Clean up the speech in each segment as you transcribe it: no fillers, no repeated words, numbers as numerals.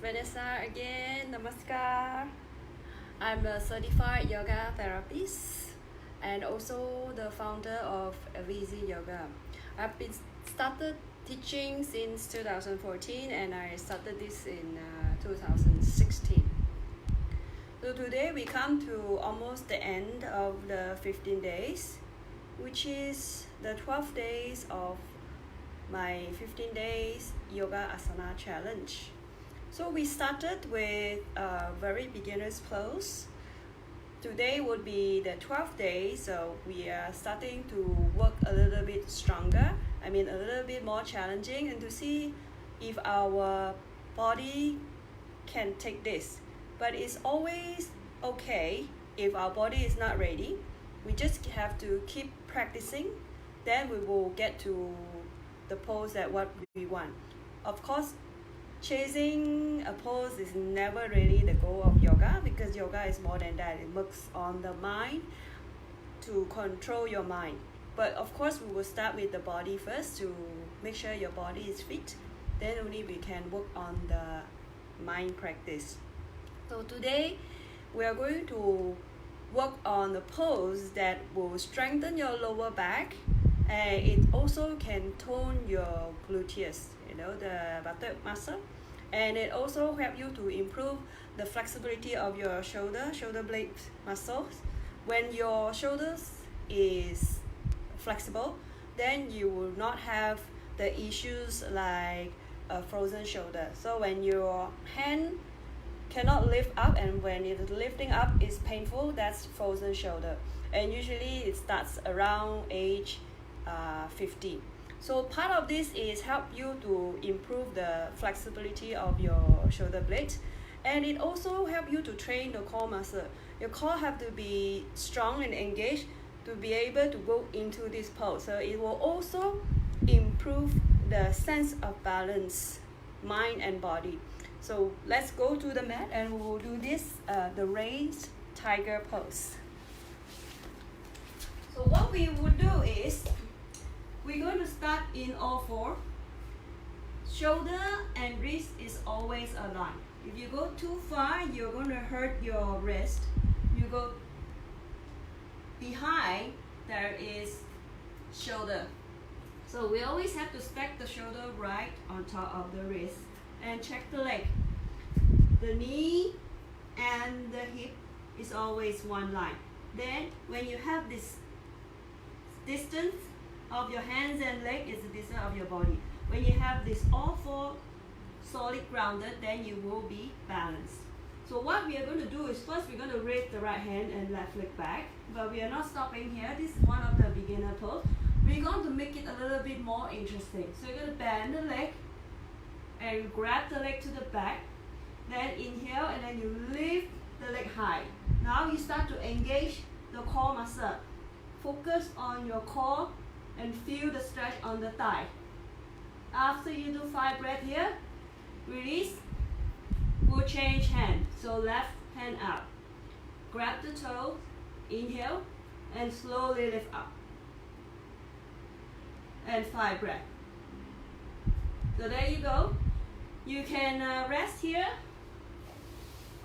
Vanessa again. Namaskar. I'm a certified yoga therapist and also the founder of VZ Yoga. I've been started teaching since 2014 and I started this in 2016. So today we come to almost the end of the 15 days, which is the 12 days of my 15 days yoga asana challenge. So we started with a very beginner's pose. Today would be the 12th day, so we are starting to work a little bit stronger, a little bit more challenging, and to see if our body can take this. But it's always okay if our body is not ready. We just have to keep practicing, then we will get to the pose that what we want. Of course, chasing a pose is never really the goal of yoga, because yoga is more than that. It works on the mind to control your mind. But of course, we will start with the body first to make sure your body is fit. Then only we can work on the mind practice. So today, we are going to work on the pose that will strengthen your lower back, and it also can tone your gluteus, the buttock muscle, and it also help you to improve the flexibility of your shoulder blade muscles. When your shoulders is flexible, then you will not have the issues like a frozen shoulder. So when your hand cannot lift up and when it's lifting up is painful, that's frozen shoulder, and usually it starts around age 50. So part of this is help you to improve the flexibility of your shoulder blade, and it also help you to train the core muscle. Your core have to be strong and engaged to be able to go into this pose. So it will also improve the sense of balance, mind and body. So let's go to the mat and we will do this, the raised tiger pose. So what we would do is, we're going to start in all four. Shoulder and wrist is always aligned. If you go too far, you're going to hurt your wrist. You go behind, there is shoulder. So we always have to stack the shoulder right on top of the wrist. And check the leg. The knee and the hip is always one line. Then when you have this distance of your hands and leg is the distance of your body. When you have this all four solid grounded, then you will be balanced. So what we are going to do is, first we're going to raise the right hand and left leg back, but we are not stopping here. This is one of the beginner pose. We're going to make it a little bit more interesting. So you're going to bend the leg and grab the leg to the back, then inhale and then you lift the leg high. Now you start to engage the core muscle. Focus on your core and feel the stretch on the thigh. After you do 5 breaths here, release, we'll change hand. So left hand up. Grab the toe, inhale, and slowly lift up. And 5 breaths. So there you go. You can rest here,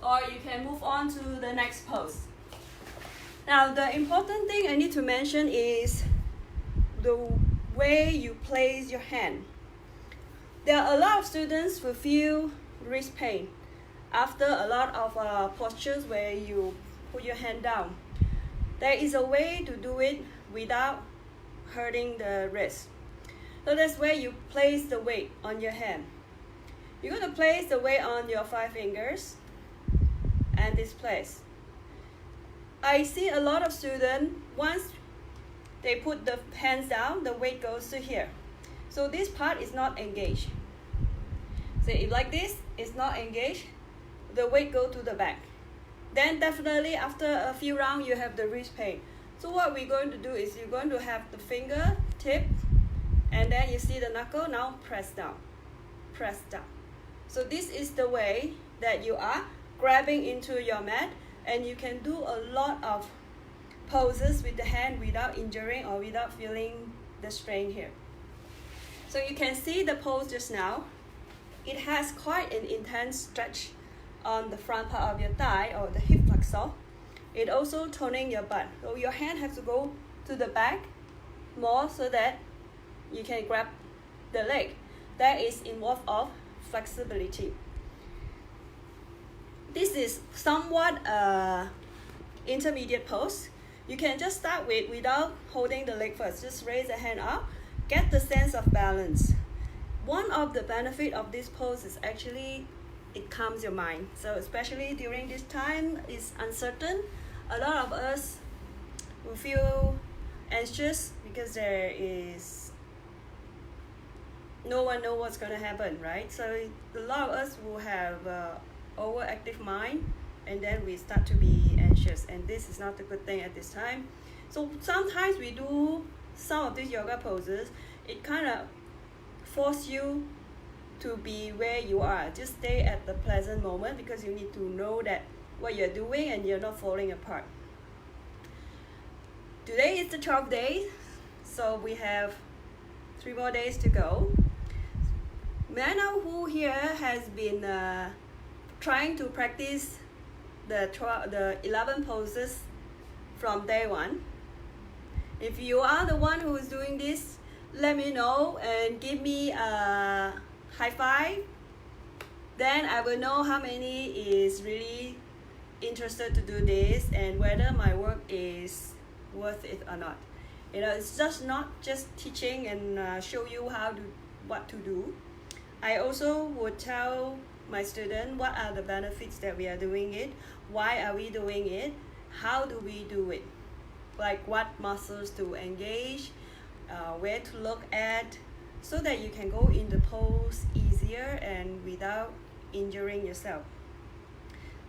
or you can move on to the next pose. Now the important thing I need to mention is the way you place your hand. There are a lot of students who feel wrist pain after a lot of postures where you put your hand down. There is a way to do it without hurting the wrist. So that's where you place the weight on your hand. You're going to place the weight on your 5 fingers and this place. I see a lot of students, once they put the hands down, the weight goes to here. So this part is not engaged. So if like this, it's not engaged, the weight go to the back. Then definitely after a few rounds, you have the wrist pain. So what we're going to do is you're going to have the finger tip, and then you see the knuckle, now press down, press down. So this is the way that you are grabbing into your mat, and you can do a lot of poses with the hand without injuring or without feeling the strain here. So you can see the pose just now. it has quite an intense stretch on the front part of your thigh or the hip flexor. It also toning your butt. So your hand has to go to the back more so that you can grab the leg. That is involved of flexibility. This is somewhat intermediate pose. You can just start without holding the leg first. Just raise the hand up, get the sense of balance. One of the benefits of this pose is actually it calms your mind. So especially during this time, it's uncertain. A lot of us will feel anxious because there is no one knows what's going to happen, right? So a lot of us will have overactive mind, and then we start to be anxious, and this is not a good thing at this time. So sometimes we do some of these yoga poses, it kind of force you to be where you are. Just stay at the pleasant moment because you need to know that what you're doing and you're not falling apart. Today is the 12th day, so we have 3 more days to go. May I know who here has been trying to practice the 11 poses from day 1? If you are the one who is doing this, let me know and give me a high five. Then I will know how many is really interested to do this and whether my work is worth it or not. It's just not just teaching and show you what to do. I also would tell my students what are the benefits that we are doing it, why are we doing it, how do we do it, like what muscles to engage, where to look at, so that you can go in the pose easier and without injuring yourself.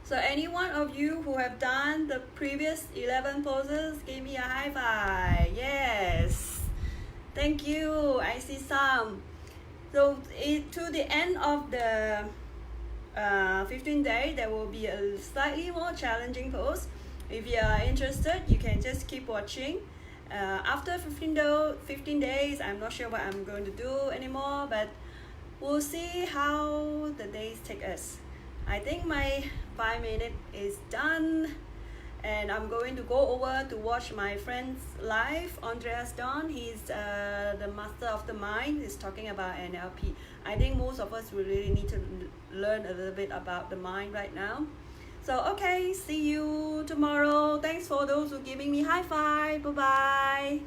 So any one of you who have done the previous 11 poses, give me a high five. Yes, thank you, I see some. So to the end of the 15 days, there will be a slightly more challenging pose. If you are interested, you can just keep watching. After 15 days, I'm not sure what I'm going to do anymore, but we'll see how the days take us. I think my 5 minutes is done, and I'm going to go over to watch my friend's live, Andreas Don. He's the master of the mind. He's talking about NLP. I think most of us will really need to learn a little bit about the mind right now. So okay, see you tomorrow. Thanks for those who are giving me high five. Bye bye.